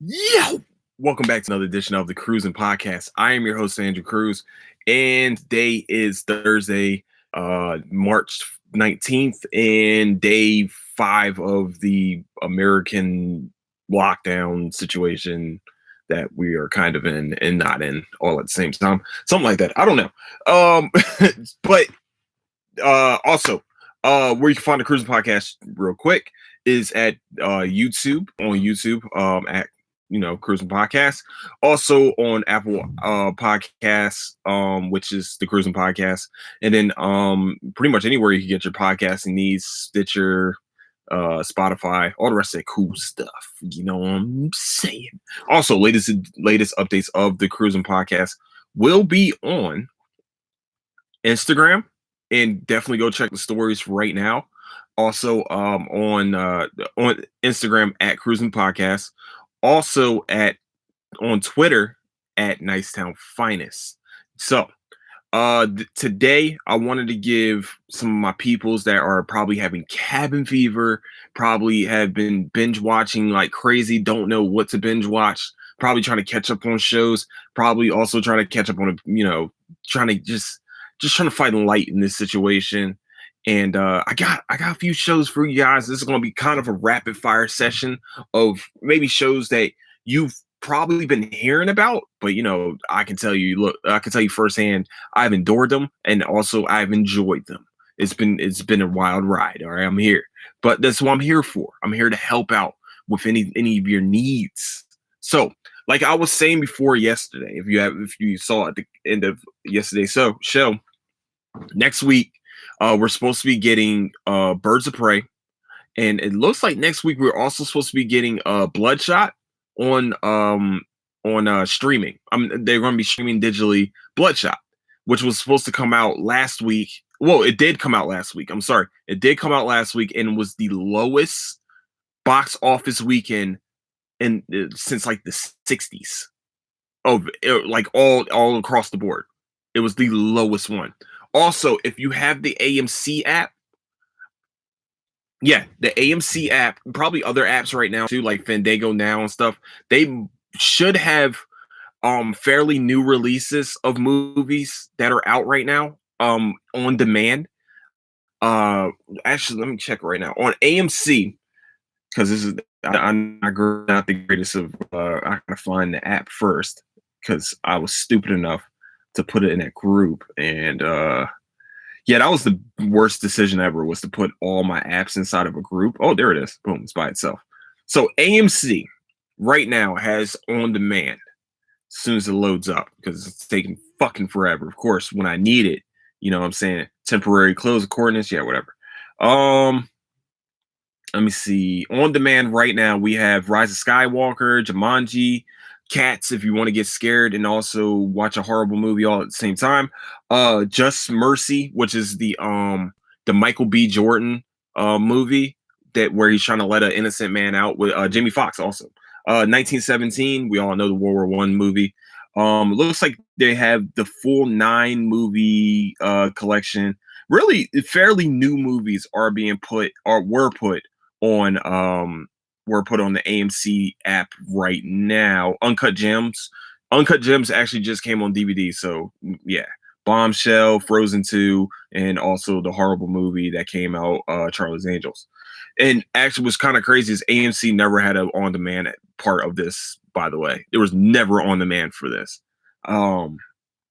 Yo! Welcome back to another edition of the Cruising Podcast. I am your host, Andrew Cruz, and today is Thursday, March 19th, and day 5 of the American lockdown situation that we are kind of in and not in all at the same time. Something like that. I don't know. But also, where you can find the Cruising Podcast real quick is at YouTube, on YouTube, at Cruising Podcast. Also on Apple Podcasts, which is the Cruising Podcast. And then pretty much anywhere you can get your podcasting needs, Stitcher, Spotify, all the rest of that cool stuff. You know what I'm saying? Also, latest updates of the Cruising Podcast will be on Instagram, and definitely go check the stories right now. Also, on Instagram at Cruising Podcast. Also on Twitter at Nicetown Finest. So, today I wanted to give some of my peoples that are probably having cabin fever, probably have been binge watching like crazy, don't know what to binge watch, probably trying to catch up on shows, probably also trying to catch up on trying to just trying to fight light in this situation. And I got a few shows for you guys. This is going to be kind of a rapid fire session of maybe shows that you've probably been hearing about, but I can tell you, look, I can tell you firsthand, I've endured them, and also I've enjoyed them. It's been a wild ride. All right, I'm here, but that's what I'm here for. I'm here to help out with any of your needs. So, like I was saying before yesterday, if you saw at the end of yesterday's show, next week we're supposed to be getting Birds of Prey, and it looks like next week we're also supposed to be getting Bloodshot on streaming. They're going to be streaming digitally Bloodshot, which was supposed to come out last week. Well, it did come out last week. I'm sorry, it did come out last week and was the lowest box office weekend in since like the 60s. Like all across the board, it was the lowest one. Also, if you have the AMC app, yeah, the AMC app, probably other apps right now too, like Fandango Now and stuff, they should have fairly new releases of movies that are out right now on demand. Uh Actually, let me check right now on AMC, because I'm not the greatest of I gotta find the app first, because I was stupid enough to put it in that group. And yeah, that was the worst decision ever, was to put all my apps inside of a group. Oh, there it is. Boom, it's by itself. So AMC right now has on demand as soon as it loads up, because it's taking fucking forever. Of course, when I need it, you know what I'm saying? Temporary close of coordinates, yeah, whatever. Let me see. On demand right now, we have Rise of Skywalker, Jumanji, Cats, if you want to get scared and also watch a horrible movie all at the same time. Just Mercy, which is the Michael B. Jordan movie, that where he's trying to let an innocent man out, with Jamie Foxx also. 1917, we all know the World War One movie. Looks like they have the full 9 movie collection. Really fairly new movies are being put, or were put on the AMC app right now. Uncut Gems. Uncut Gems actually just came on DVD. So yeah. Bombshell, Frozen 2, and also the horrible movie that came out, Charlie's Angels. And actually what's kind of crazy is AMC never had an on-demand part of this, by the way. There was never on-demand for this.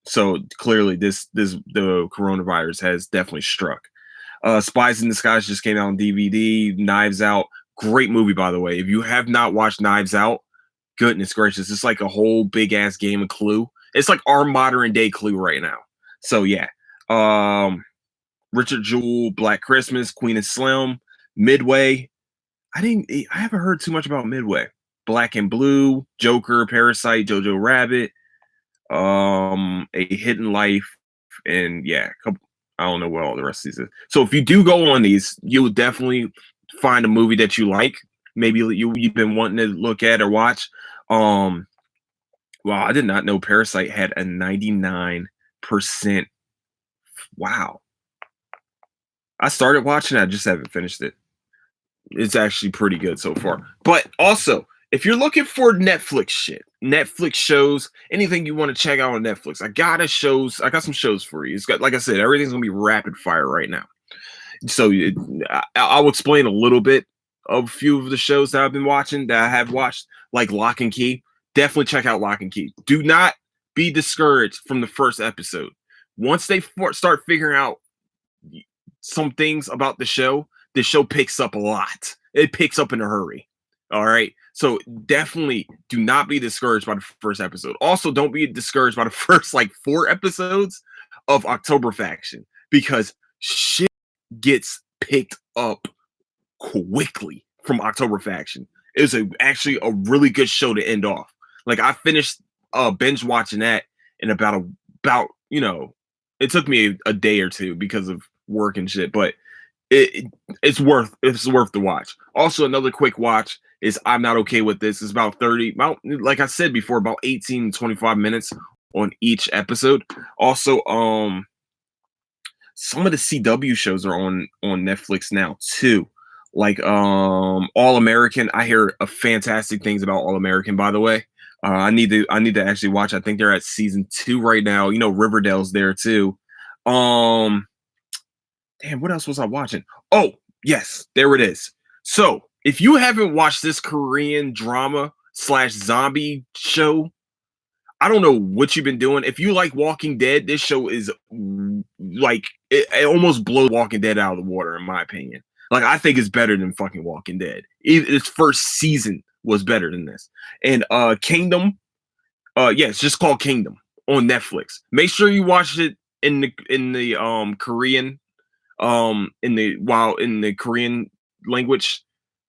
So clearly the coronavirus has definitely struck. Spies in Disguise just came out on DVD. Knives Out, great movie, by the way. If you have not watched Knives Out, goodness gracious, it's like a whole big ass game of Clue. It's like our modern day Clue right now. So yeah, Richard Jewell, Black Christmas, Queen and Slim, Midway. I haven't heard too much about Midway. Black and Blue, Joker, Parasite, Jojo Rabbit, A Hidden Life, and yeah, I don't know what all the rest of these is. So if you do go on these, you'll definitely find a movie that you like. Maybe you've been wanting to look at or watch. Well, I did not know Parasite had a 99%. Wow. I started watching it, I just haven't finished it. It's actually pretty good so far. But also, if you're looking for Netflix shit, Netflix shows, anything you want to check out on Netflix, I got some shows for you. It's got, like I said, everything's gonna be rapid fire right now. So I'll explain a little bit of a few of the shows that I've been watching that I have watched, like Lock and Key. Definitely check out Lock and Key. Do not be discouraged from the first episode. Once they start figuring out some things about the show picks up a lot. It picks up in a hurry. All right. So definitely do not be discouraged by the first episode. Also, don't be discouraged by the first like 4 episodes of October Faction because shit gets picked up quickly from October Faction. It was actually a really good show to end off. Like I finished binge watching that in about it took me a day or two because of work and shit, but it's worth the watch. Also, another quick watch is I'm Not Okay With This. It's about like I said before, about 18 to 25 minutes on each episode. Also, some of the CW shows are on Netflix now too. Like All American. I hear fantastic things about All American, by the way. I need to actually watch. I think they're at season 2 right now. You know, Riverdale's there too. Damn, what else was I watching? Oh, yes, there it is. So if you haven't watched this Korean drama / zombie show, I don't know what you've been doing. If you like Walking Dead, this show is like it almost blows Walking Dead out of the water, in my opinion. Like I think it's better than fucking Walking Dead. Its first season was better than this. And Kingdom, yeah, it's just called Kingdom on Netflix. Make sure you watch it in the Korean in the Korean language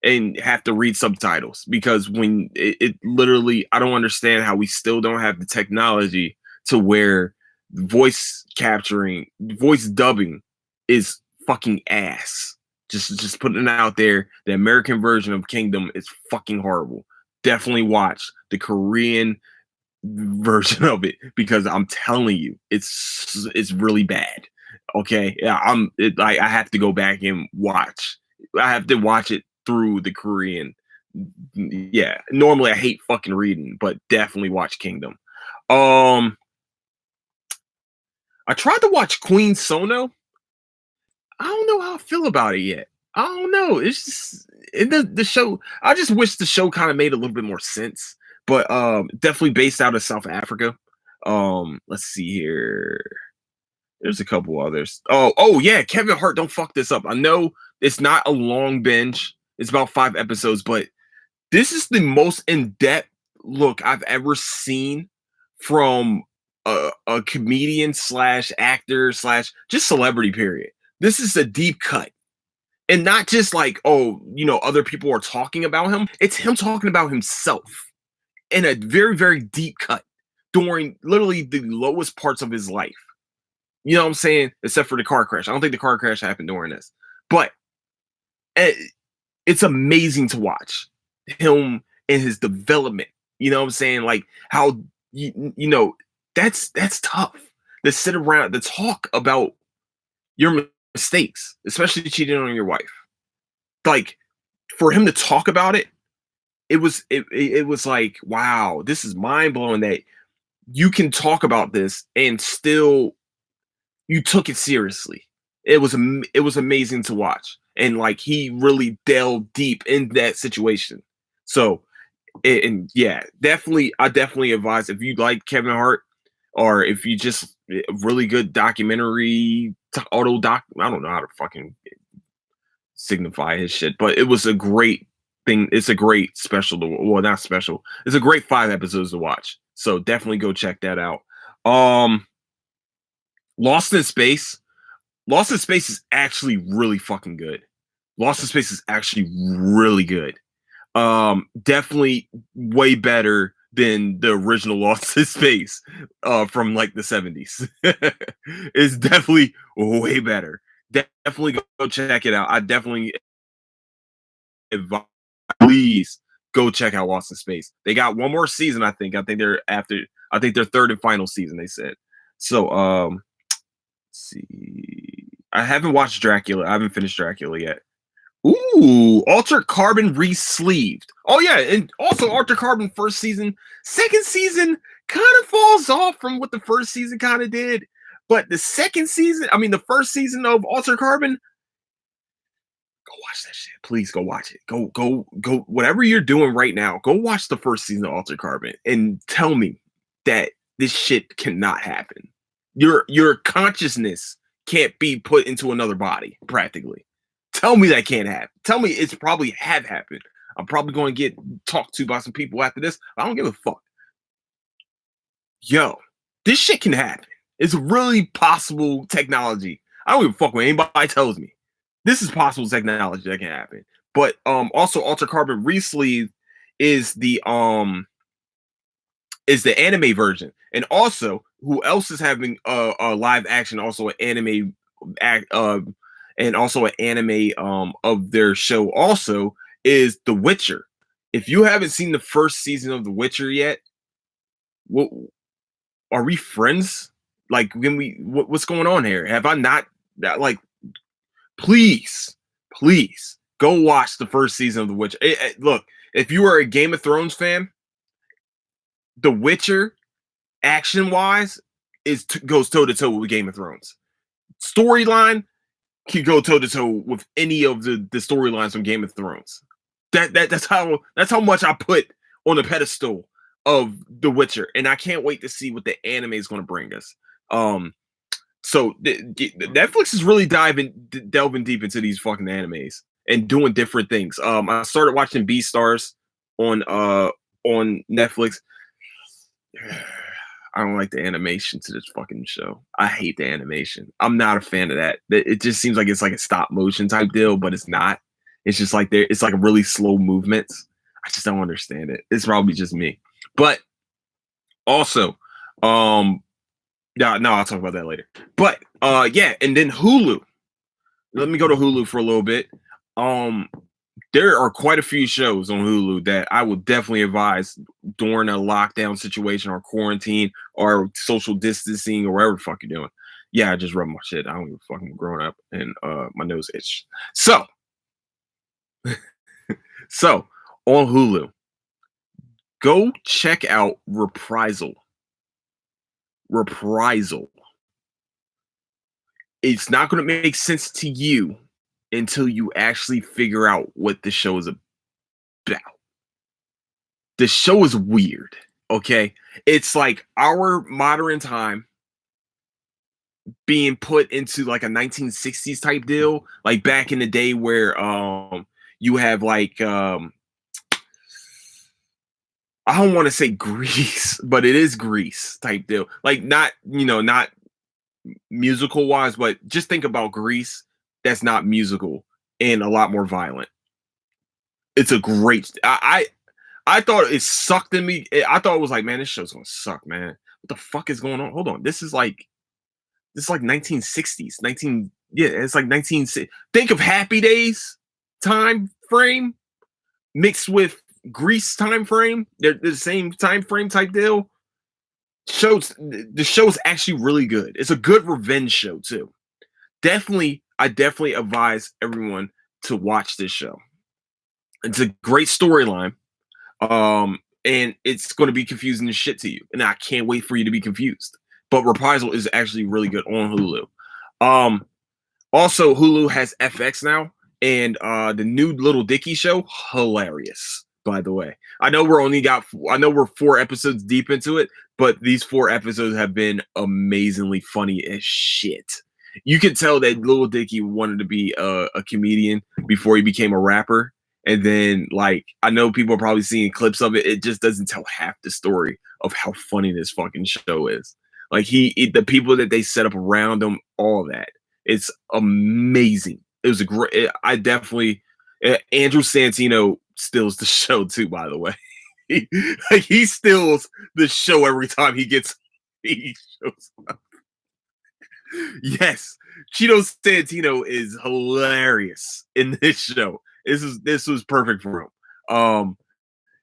and have to read subtitles because when it literally, I don't understand how we still don't have the technology to where voice dubbing is fucking ass. Just putting it out there. The American version of Kingdom is fucking horrible. Definitely watch the Korean version of it because I'm telling you, it's really bad. Okay, yeah, I have to go back and watch. I have to watch it through the Korean. Yeah, normally I hate fucking reading, but definitely watch Kingdom. I tried to watch Queen Sono. I don't know how I feel about it yet. I don't know. It's just the show. I just wish the show kind of made a little bit more sense. But definitely based out of South Africa. Let's see here. There's a couple others. Oh yeah, Kevin Hart. Don't fuck this up. I know it's not a long binge. It's about 5 episodes, but this is the most in-depth look I've ever seen from a comedian / actor / just celebrity. Period. This is a deep cut. And not just like, other people are talking about him. It's him talking about himself in a very, very deep cut during literally the lowest parts of his life. You know what I'm saying? Except for the car crash. I don't think the car crash happened during this. But it's amazing to watch him and his development. You know what I'm saying? Like how, that's tough to sit around, to talk about your mistakes, especially cheating on your wife. Like for him to talk about it, it was like, wow, this is mind blowing that you can talk about this and still you took it seriously. It was amazing to watch, and like he really delved deep in that situation. So, and yeah, I definitely advise if you like Kevin Hart, or if you just really good documentary auto doc. I don't know how to fucking signify his shit, but it was a great thing. It's a great special not special. It's a great 5 episodes to watch. So definitely go check that out. Lost in Space. Lost in Space is actually really fucking good. Lost in Space is actually really good. Definitely way better than the original Lost in Space from like the 70s. It's definitely way better. Definitely go check it out. I definitely advise, please go check out Lost in Space. They got one more season, I think. I think their third and final season, they said. So let's see. I haven't watched Dracula. I haven't finished Dracula yet. Ooh, Altered Carbon re-sleeved. Oh yeah, and also Altered Carbon first season, second season kind of falls off from what the first season kind of did. But the second season, I mean the first season of Altered Carbon, go watch that shit. Please go watch it. Go. Whatever you're doing right now, go watch the first season of Altered Carbon and tell me that this shit cannot happen. Your consciousness can't be put into another body, practically. Tell me that can't happen. Tell me it's probably have happened. I'm probably going to get talked to by some people after this. I don't give a fuck. Yo, this shit can happen. It's really possible technology. I don't give a fuck what anybody tells me. This is possible technology that can happen. But also Altered Carbon Resleeve is the anime version. And also, who else is having a live action, also an anime act and also an anime of their show also is The Witcher. If you haven't seen the first season of The Witcher yet, what are we friends? Like, what's going on here? Have I not that like please, please go watch the first season of The Witcher. Look, if you are a Game of Thrones fan, The Witcher, action wise, goes toe to toe with Game of Thrones. Storyline can go toe to toe with any of the storylines from Game of Thrones. That's how much I put on the pedestal of The Witcher, and I can't wait to see what the anime is going to bring us. So Netflix is really delving deep into these fucking animes and doing different things. I started watching Beastars on Netflix. I don't like the animation to this fucking show. I hate the animation. I'm not a fan of that. It just seems like it's like a stop motion type deal, but it's not. It's just like it's like a really slow movements. I just don't understand it. It's probably just me. But also, yeah, no, I'll talk about that later. But yeah, and then Hulu. Let me go to Hulu for a little bit. There are quite a few shows on Hulu that I would definitely advise during a lockdown situation or quarantine or social distancing or whatever the fuck you're doing. Yeah, I just rubbed my shit. I don't give a fuck. I'm growing up and my nose itch. So on Hulu, go check out Reprisal. Reprisal. It's not going to make sense to you until you actually figure out what the show is about. The show is weird, okay? It's like our modern time being put into like a 1960s type deal, like back in the day where you have like I don't want to say Grease, but it is Grease type deal. Like not musical wise, but just think about Grease that's not musical and a lot more violent. It's a great I thought it sucked in me. I thought it was like, man, this show's gonna suck, man. What the fuck is going on? Hold on. This is like 1960s. It's like 19 think of Happy Days time frame mixed with Grease time frame. They're the same time frame type deal. The show's actually really good. It's a good revenge show too. I definitely advise everyone to watch this show. It's a great storyline. And it's going to be confusing as shit to you. And I can't wait for you to be confused. But Reprisal is actually really good on Hulu. Also, Hulu has FX now, and the new Little Dicky show, hilarious. By the way, I know we're 4 episodes deep into it, but these 4 episodes have been amazingly funny as shit. You can tell that Little Dicky wanted to be a comedian before he became a rapper. And then, like, I know people are probably seeing clips of it. It just doesn't tell half the story of how funny this fucking show is. Like, the people that they set up around him, all that. It's amazing. It was I definitely, Andrew Santino steals the show too, by the way. He steals the show every time he shows up. Yes, Cheeto Santino is hilarious in this show. This was perfect for him.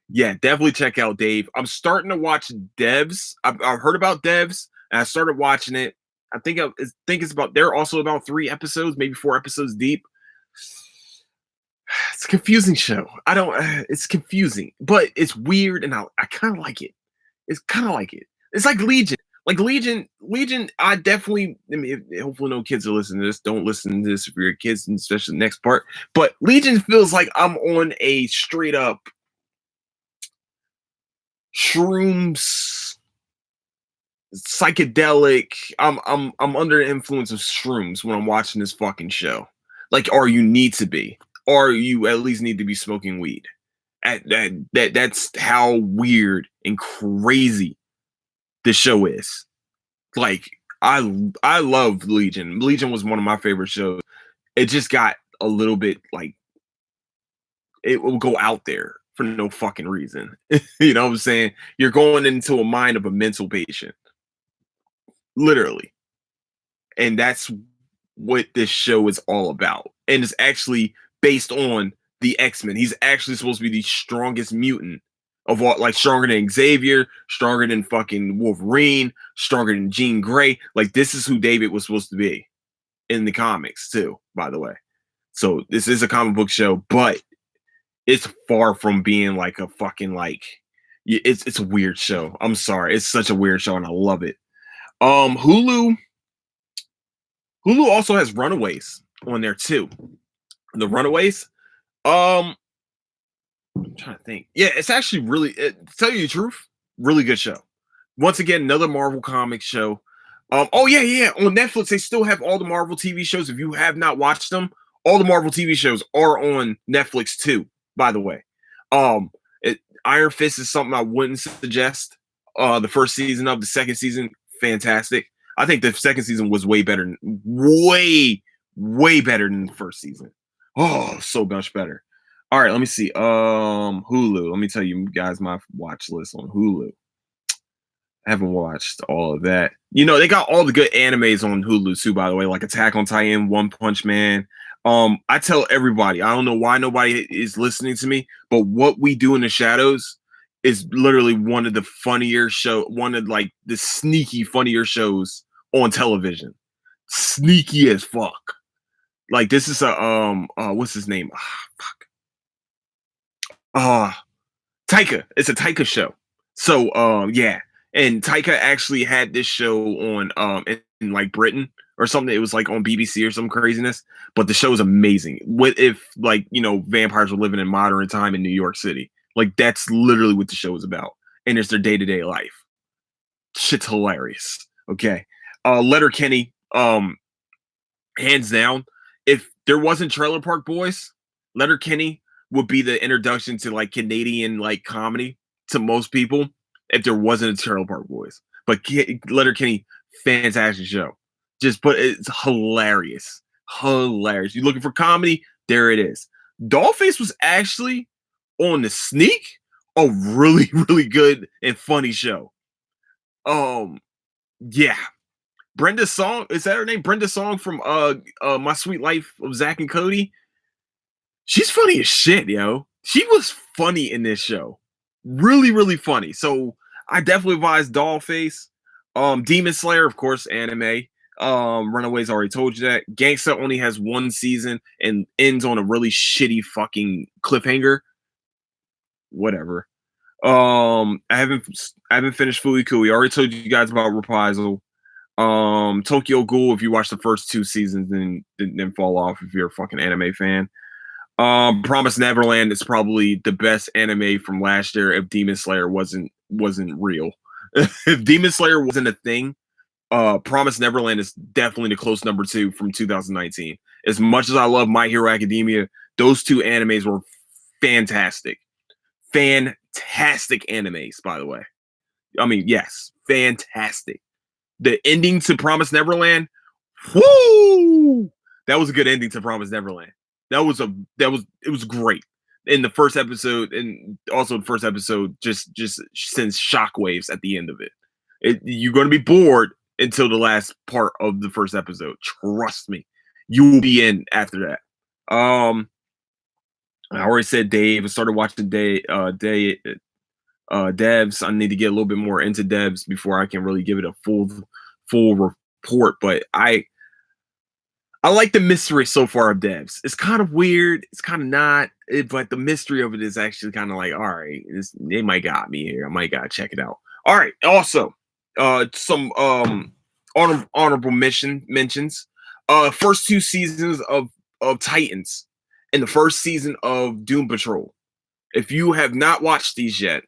Yeah, definitely check out Dave. I'm starting to watch Devs. I've heard about Devs, and I started watching it. I think it's about they're also about 3 episodes, maybe 4 episodes deep. It's a confusing show. I don't. It's confusing, but it's weird, and I kind of like it. It's kind of like it. It's like Legion. Like Legion. I definitely. I mean, hopefully, no kids are listening to this. Don't listen to this if you're kids, and especially the next part. But Legion feels like I'm on a straight up shrooms psychedelic. I'm under the influence of shrooms when I'm watching this fucking show. Like, or you need to be, or you at least need to be smoking weed. That's how weird and crazy the show is. Like, I love Legion. Legion was one of my favorite shows. It just got a little bit like it will go out there for no fucking reason. You know what I'm saying? You're going into a mind of a mental patient, literally. And that's what this show is all about. And it's actually based on the X-Men. He's actually supposed to be the strongest mutant of all, like stronger than Xavier, stronger than fucking Wolverine, stronger than Jean Grey. Like, this is who David was supposed to be in the comics too, by the way. So this is a comic book show, but it's far from being like a fucking like it's a weird show. I'm sorry. It's such a weird show and I love it. Hulu also has Runaways on there too. The Runaways. I'm trying to think. Yeah, it's actually really, to tell you the truth, really good show. Once again, another Marvel comic show. Oh yeah. On Netflix, they still have all the Marvel TV shows. If you have not watched them, all the Marvel TV shows are on Netflix too. By the way, Iron Fist is something I wouldn't suggest. The first season of the second season, fantastic. I think the second season was way better, way better than the first season. Oh, so much better. All right, let me see. Hulu. Let me tell you guys my watch list on Hulu. I haven't watched all of that. You know, they got all the good animes on Hulu too, by the way, like Attack on Titan, One Punch Man. I tell everybody, I don't know why nobody is listening to me, but What We Do in the Shadows is literally one of the funnier one of like the sneaky funnier shows on television. Sneaky as fuck. Like, this is a what's his name? Fuck. Taika. It's a Taika show. So yeah. And Taika actually had this show on in like Britain or something. It was like on BBC or some craziness. But the show is amazing. What if, like, you know, vampires were living in modern time in New York City? Like, that's literally what the show is about. And it's their day-to-day life. Shit's hilarious. Okay. Letterkenny, hands down, if there wasn't Trailer Park Boys, Letterkenny would be the introduction to like Canadian like comedy to most people if there wasn't a Trailer Park Boys. But Letterkenny, fantastic show. Just but it's hilarious. Hilarious. You're looking for comedy? There it is. Dollface was actually on the sneak a really, really good and funny show. Yeah. Brenda Song, is that her name? Brenda Song from My Sweet Life of Zach and Cody. She's funny as shit, yo. She was funny in this show. Really, really funny. So I definitely advise Dollface. Demon Slayer, of course, anime. Runaways, already told you that. Gangsta only has one season and ends on a really shitty fucking cliffhanger. Whatever. I haven't finished Fooey Cooey. I already told you guys about Reprisal. Tokyo Ghoul, if you watch the first two seasons, then fall off if you're a fucking anime fan. Promise Neverland is probably the best anime from last year if Demon Slayer wasn't real. If Demon Slayer wasn't a thing, Promise Neverland is definitely the close number 2 from 2019. As much as I love My Hero Academia, those two animes were fantastic. Fantastic animes, by the way. I mean, yes, fantastic. The ending to Promise Neverland, whoo! That was a good ending to Promise Neverland. It was great. In the first episode, and also the first episode just sends shockwaves at the end of it. You're gonna be bored until the last part of the first episode. Trust me. You will be in after that. I already said Dave. I started watching Devs. I need to get a little bit more into Devs before I can really give it a full report. But I like the mystery so far of devs. It's kind of weird. It's kind of not, but the mystery of it is actually kind of like, all right, they might got me here. I might gotta check it out. All right. Also, some honorable mentions. First two seasons of Titans and the first season of Doom Patrol. If you have not watched these yet,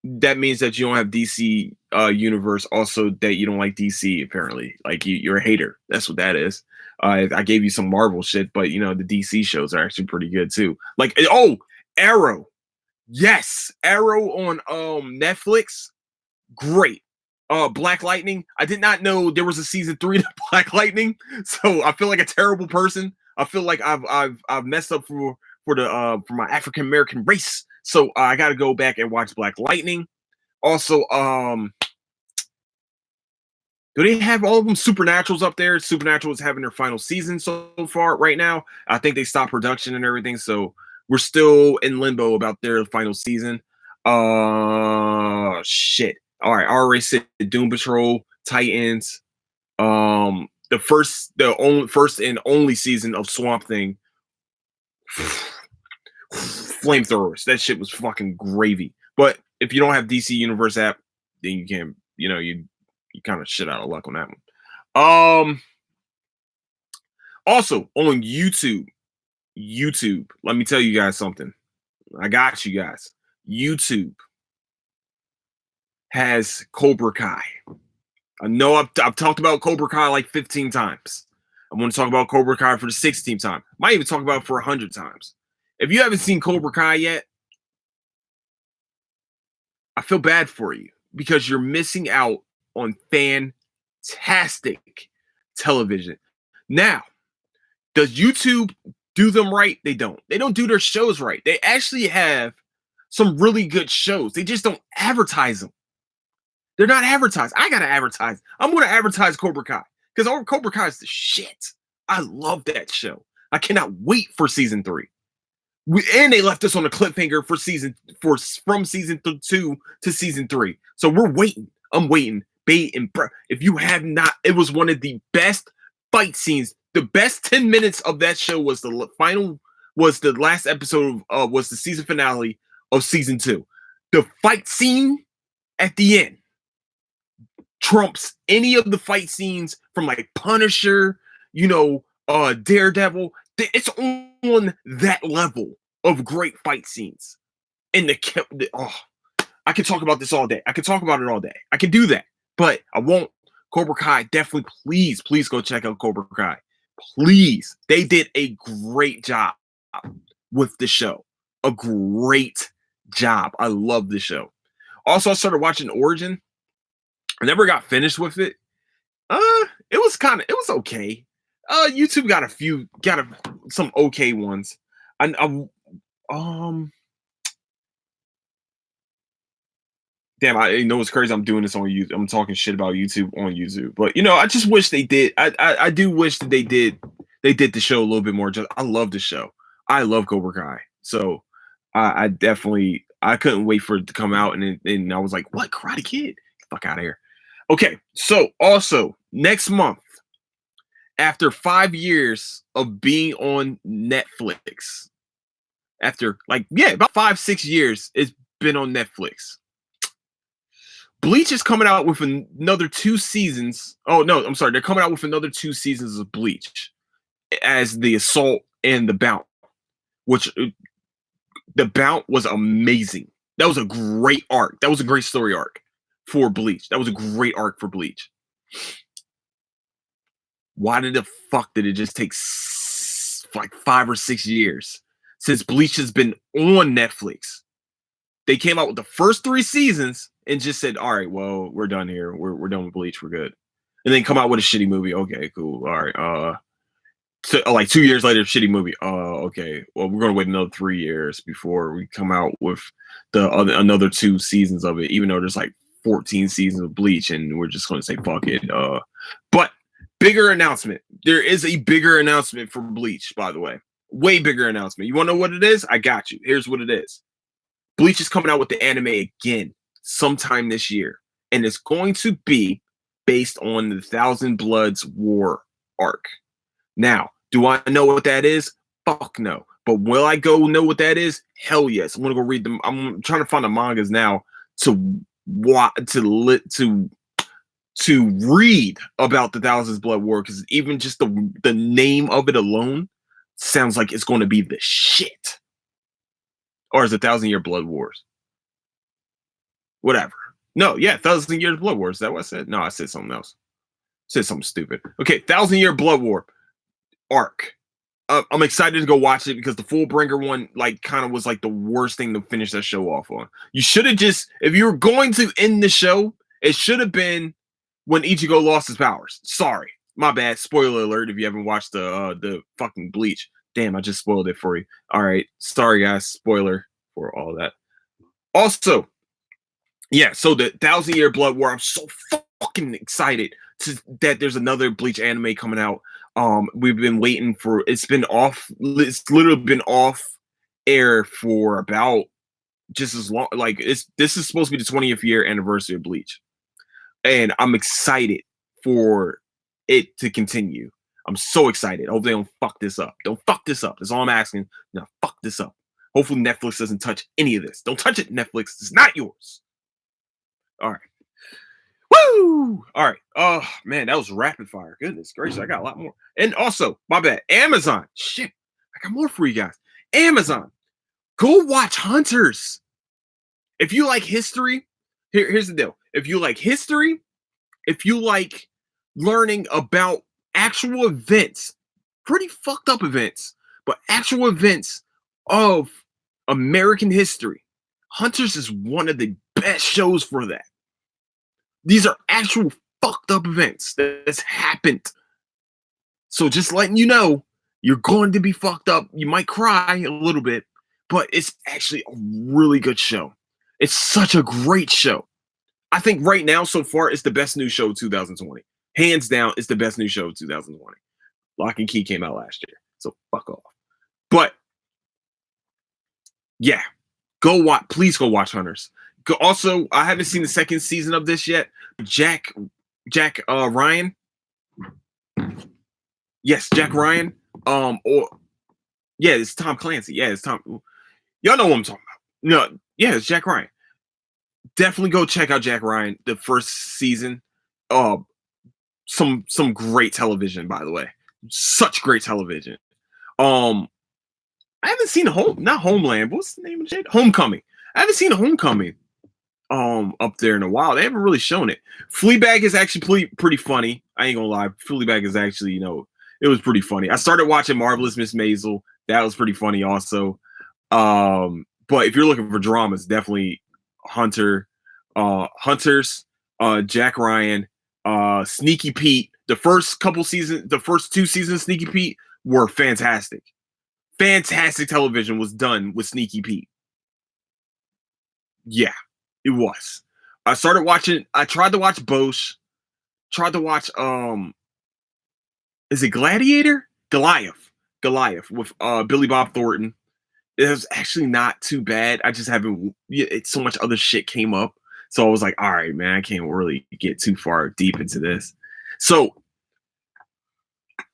that means that you don't have DC universe. Also, that you don't like DC. Apparently, like you're a hater. That's what that is. I gave you some Marvel shit, but you know the DC shows are actually pretty good too. Like Arrow, yes, Arrow on Netflix, great. Black Lightning. I did not know there was a season 3 to Black Lightning, so I feel like a terrible person. I feel like I've messed up for my African American race. So I got to go back and watch Black Lightning. Also, do they have all of them? Supernatural's up there. Supernatural is having their final season so far right now. I think they stopped production and everything, so we're still in limbo about their final season. Shit. All right, I already said Doom Patrol, Titans, the first and only season of Swamp Thing. Flamethrowers. That shit was fucking gravy. But if you don't have DC Universe app, then you can, you kind of shit out of luck on that one. Also on YouTube, let me tell you guys something. I got you guys. YouTube has Cobra Kai. I know I've talked about Cobra Kai like 15 times. I'm going to talk about Cobra Kai for the 16th time. Might even talk about it for 100 times. If you haven't seen Cobra Kai yet, I feel bad for you because you're missing out on fantastic television. Now, does YouTube do them right? They don't. They don't do their shows right. They actually have some really good shows. They just don't advertise them. They're not advertised. I gotta advertise. I'm gonna advertise Cobra Kai because Cobra Kai is the shit. I love that show. I cannot wait for season 3. And they left us on a cliffhanger from season 2 to season 3. So we're waiting. I'm waiting. If you have not, it was one of the best fight scenes. The best 10 minutes of that show was the last episode was the season finale of season 2. The fight scene at the end trumps any of the fight scenes from like Punisher, Daredevil. It's on that level of great fight scenes. And I can talk about this all day. I can talk about it all day. I can do that, but I won't. Cobra Kai, definitely, please go check out Cobra Kai. Please. They did a great job with the show. A great job. I love the show. Also, I started watching Origin. I never got finished with it. It was okay. YouTube got some okay ones. Damn, I know it's crazy. I'm doing this on YouTube. I'm talking shit about YouTube on YouTube, but I just wish they did. I do wish that they did the show a little bit more. I love the show. I love Cobra Kai. So I definitely couldn't wait for it to come out, and I was like, what, Karate Kid? Fuck out of here. Okay, so also next month, after 5 years of being on Netflix, after about 5-6 years, it's been on Netflix. Bleach is coming out with another 2 seasons. Oh no, I'm sorry, they're coming out with another 2 seasons of Bleach as the Assault and the Bout, which the Bout was amazing. That was a great arc. That was a great story arc for Bleach. That was a great arc for Bleach. Why did it just take like 5 or 6 years since Bleach has been on Netflix? They came out with the first 3 seasons and just said, all right, well, we're done here. We're done with Bleach. We're good. And then come out with a shitty movie. Okay, cool. All right. So like 2 years later, shitty movie. Okay. Well, we're gonna wait another 3 years before we come out with another 2 seasons of it, even though there's like 14 seasons of Bleach, and we're just gonna say fuck it. But bigger announcement. There is a bigger announcement for Bleach, by the way. Way bigger announcement. You want to know what it is? I got you. Here's what it is. Bleach is coming out with the anime again sometime this year, and it's going to be based on the Thousand Bloods War arc. Now, do I know what that is? Fuck no. But will I go know what that is? Hell yes. I'm gonna go read them. I'm trying to find the mangas now to to read about the Thousands Blood War, because even just the name of it alone sounds like it's going to be the shit. Or is it 1,000 Year Blood Wars? Whatever. No, yeah, 1,000 Years Blood Wars. Is that what I said? No, I said something else. I said something stupid. Okay, 1,000 Year Blood War arc. I'm excited to go watch it because the Fullbringer one, like, kind of was like the worst thing to finish that show off on. You should have just, if you were going to end the show, it should have been when Ichigo lost his powers. Sorry, my bad. Spoiler alert if you haven't watched the fucking Bleach. Damn, I just spoiled it for you. All right, sorry guys. Spoiler for all that. Also, yeah, so the 1,000 Year Blood War. I'm so fucking excited that there's another Bleach anime coming out. We've been waiting for. It's literally been off air for about just as long. Like this is supposed to be the 20th year anniversary of Bleach, and I'm excited for it to continue. I'm so excited. Hope they don't fuck this up. Don't fuck this up. That's all I'm asking. No, fuck this up. Hopefully Netflix doesn't touch any of this. Don't touch it, Netflix. It's not yours. All right. Woo! All right. Oh man, that was rapid fire. Goodness gracious, I got a lot more. And also, my bad. Amazon. Shit, I got more for you guys. Amazon. Go watch Hunters. If you like history, here's the deal. If you like history, if you like learning about actual events, pretty fucked up events, but actual events of American history, Hunters is one of the best shows for that. These are actual fucked up events that's happened. So just letting you know, you're going to be fucked up. You might cry a little bit, but it's actually a really good show. It's such a great show. I think right now, so far, it's the best new show of 2020. Hands down, it's the best new show of 2020. Lock and Key came out last year, so fuck off. But yeah, please go watch Hunters. Also, I haven't seen the second season of this yet. Jack Ryan. Yes, Jack Ryan. It's Tom Clancy. Yeah, it's Tom. Y'all know what I'm talking about. No, yeah, it's Jack Ryan. Definitely go check out Jack Ryan, the first season. Some great television, by the way. Such great television. I haven't seen not Homeland. What's the name of the shit? Homecoming. I haven't seen Homecoming up there in a while. They haven't really shown it. Fleabag is actually pretty funny. I ain't gonna lie. Fleabag is actually, it was pretty funny. I started watching Marvelous Miss Maisel. That was pretty funny also. But if you're looking for drama, it's definitely Hunters, Jack Ryan, Sneaky Pete. The first two seasons of Sneaky Pete were fantastic. Fantastic television was done with Sneaky Pete. Yeah, it was. I tried to watch Bosch. Tried to watch is it Gladiator? Goliath with Billy Bob Thornton. It was actually not too bad. I just haven't. So much other shit came up, so I was like, all right, man, I can't really get too far deep into this. So,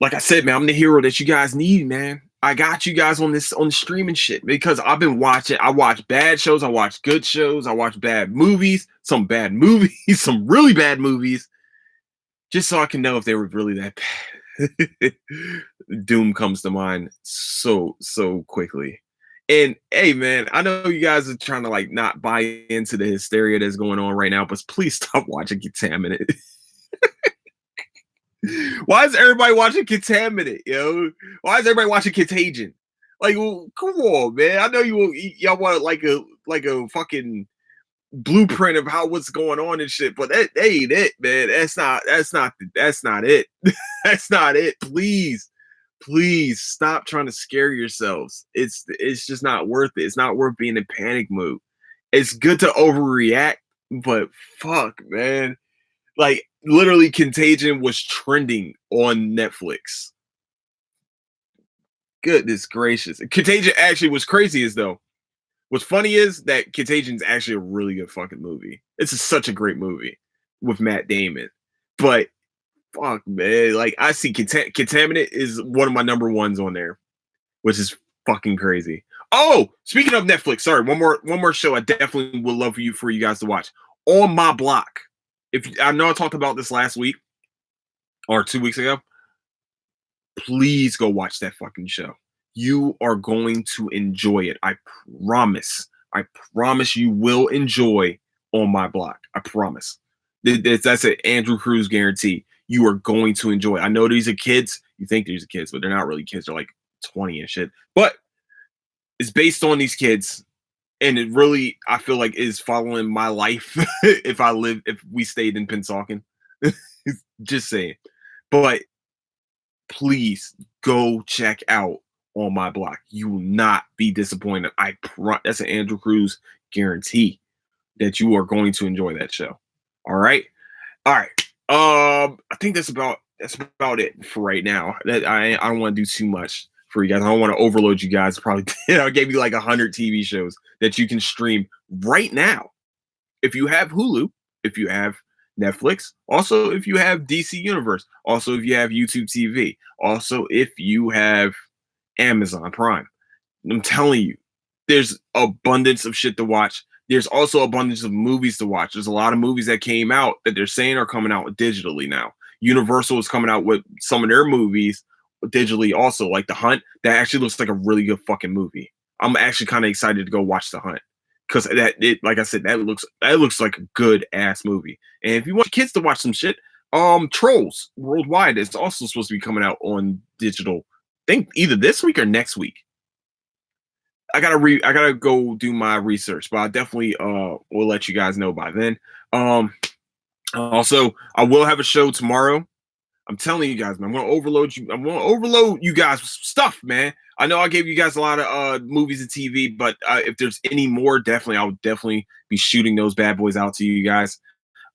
like I said, man, I'm the hero that you guys need, man. I got you guys on the streaming shit because I've been watching. I watch bad shows. I watch good shows. I watch bad movies. Some bad movies. Some really bad movies. Just so I can know if they were really that bad. Doom comes to mind so quickly. And hey, man, I know you guys are trying to like not buy into the hysteria that's going on right now, but please stop watching Contaminate. Why is everybody watching Contaminate, yo? Why is everybody watching Contagion? Like, well, come on, man. I know y'all want like a fucking blueprint of what's going on and shit, but that ain't it, man. That's not it. That's not it. Please stop trying to scare yourselves. It's just not worth it. It's not worth being in panic mode. It's good to overreact, but fuck, man. Like, literally, Contagion was trending on Netflix. Goodness gracious. Contagion actually was crazy as though. What's funny is that Contagion's actually a really good fucking movie. It's such a great movie with Matt Damon. But fuck, man. Like I see Contaminant is one of my number ones on there, which is fucking crazy. Oh, speaking of Netflix, sorry, one more show I definitely would love for you guys to watch. On My Block. If I know I talked about this last week or 2 weeks ago, please go watch that fucking show. You are going to enjoy it. I promise. I promise you will enjoy On My Block. I promise. That's an Andrew Cruz guarantee. You are going to enjoy it. I know these are kids. You think these are kids, but they're not really kids. They're like 20 and shit. But it's based on these kids. And it really, I feel like, is following my life if we stayed in Pennsauken. Just saying. But please go check out On My Block. You will not be disappointed. That's an Andrew Cruz guarantee that you are going to enjoy that show. All right. I think that's about it for right now. That I don't want to do too much for you guys. I don't want to overload you guys. Probably I gave you like 100 TV shows that you can stream right now. If you have Hulu, if you have Netflix, also if you have DC Universe, also if you have YouTube TV, also if you have Amazon Prime. I'm telling you, there's abundance of shit to watch. There's also abundance of movies to watch. There's a lot of movies that came out that they're saying are coming out digitally now. Universal is coming out with some of their movies digitally also, like The Hunt. That actually looks like a really good fucking movie. I'm actually kind of excited to go watch The Hunt because like I said, that looks like a good ass movie. And if you want kids to watch some shit, Trolls Worldwide is also supposed to be coming out on digital. I think either this week or next week. I gotta go do my research, but I definitely will let you guys know by then. Also, I will have a show tomorrow. I'm telling you guys, man, I'm gonna overload you. I'm gonna overload you guys with stuff, man. I know I gave you guys a lot of movies and TV, but if there's any more, I'll definitely be shooting those bad boys out to you guys.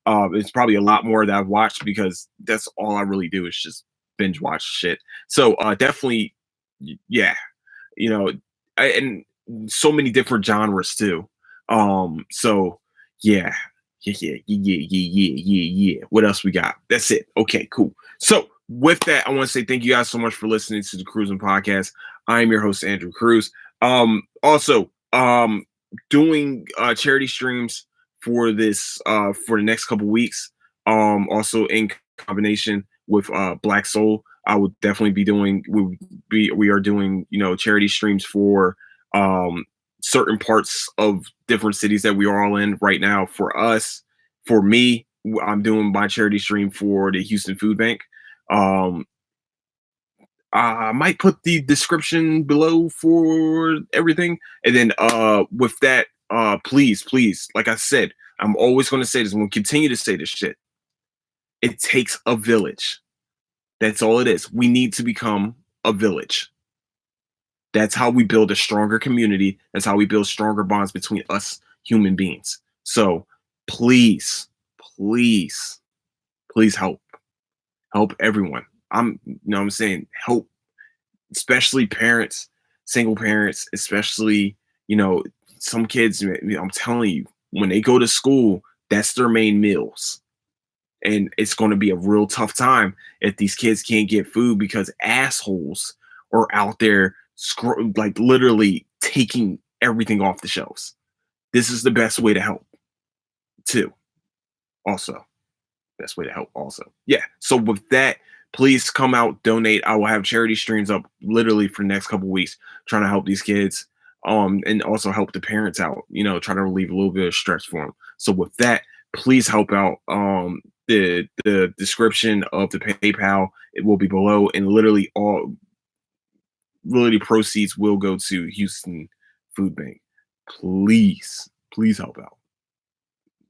It's probably a lot more that I've watched because that's all I really do is just binge watch shit. So definitely, yeah, you know, and so many different genres too. So yeah. Yeah. What else we got? That's it. Okay, cool. So with that, I want to say thank you guys so much for listening to the Cruising Podcast. I am your host, Andrew Cruz. Also, doing charity streams for this for the next couple weeks. Also in combination with Black Soul, I would definitely be doing. We are doing charity streams for certain parts of different cities that we are all in right now. For me, I'm doing my charity stream for the Houston Food Bank. I might put the description below for everything. And then with that, please, like I said, I'm always going to say this. I'm going to continue to say this shit. It takes a village. That's all it is. We need to become a village. That's how we build a stronger community. That's how we build stronger bonds between us human beings. So please help everyone. I'm saying help, especially parents, single parents, especially, some kids, I'm telling you, when they go to school, that's their main meals. And it's going to be a real tough time if these kids can't get food because assholes are out there like literally taking everything off the shelves. This is the best way to help too. Also, best way to help also. Yeah. So with that, please come out, donate. I will have charity streams up literally for the next couple weeks, trying to help these kids, and also help the parents out, try to relieve a little bit of stress for them. So with that, please help out. The description of the PayPal, it will be below, and literally proceeds will go to Houston Food Bank. Please help out.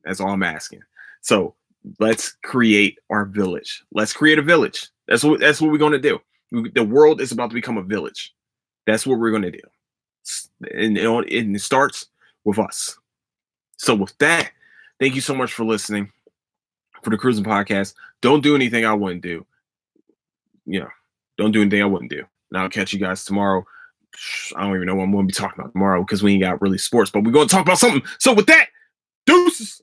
That's all I'm asking. So let's create our village. Let's create a village. That's what we're going to do. The world is about to become a village. That's what we're going to do. And it starts with us. So with that, thank you so much for listening for the Cruising Podcast. Don't do anything I wouldn't do. Don't do anything I wouldn't do. And I'll catch you guys tomorrow. I don't even know what I'm going to be talking about tomorrow because we ain't got really sports, but we're going to talk about something. So with that, deuces.